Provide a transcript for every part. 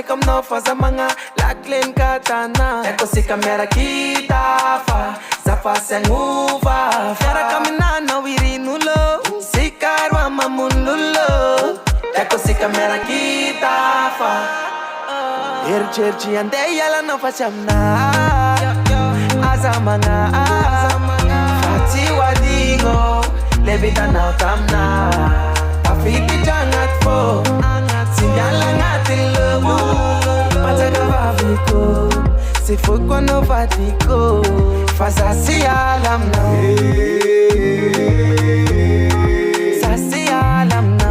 comme no faza mga laklen katana. Eko si kamera kita fa zafa senguva. Fiara kamina no wirinulo sikarwa mamululo. Eko si kamera kita fa. Ercherchi ande yala no fachamna. Azamanga Fati wadingo Levita na utamna Afiti jangat fo Sinyala ngati lobu Pataka vaviko Sifukwa no vatiko Fasasi alam na Sasi alam na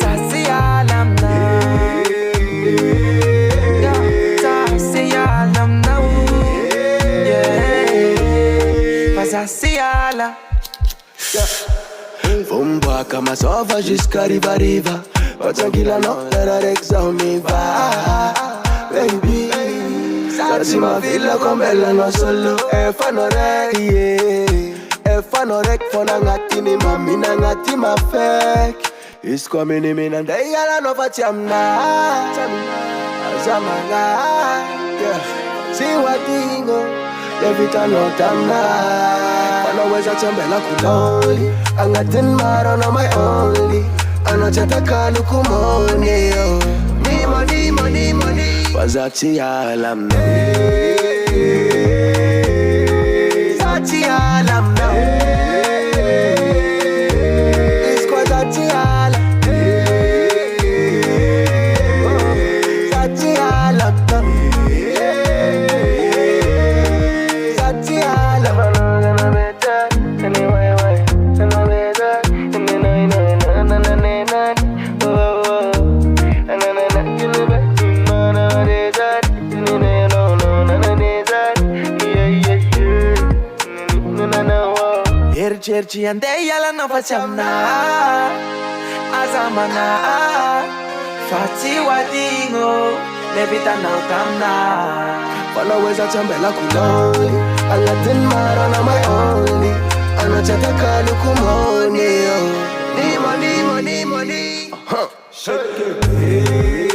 Sasi alam na Hiala. Vumba kama sova jusqu'à riva. Tranquilla no, era Rexa mi va. Baby, sarsi ma villa con bella no solo. E fanno rec, yeah. E fanno rec fona ngati ni mami na ngati ma fake. Isko mini minande yala no facciamna. Azamanga, yeah. Si wadingo. Levita no tamna. Panaweza chambela kuloli. Angatin maro no my only. Anachataka nukumoni yo. Money. Wazati alam na. Zati alam na. Iskwa zati alam. Zati alam na. Ercherchi ande yala no fachamna. Azamana Fati wadingo Levita na utamna. Panaweza chambela kuloli. Alatin mara na my only. Anachataka nukumoni yo. Money. Shake it.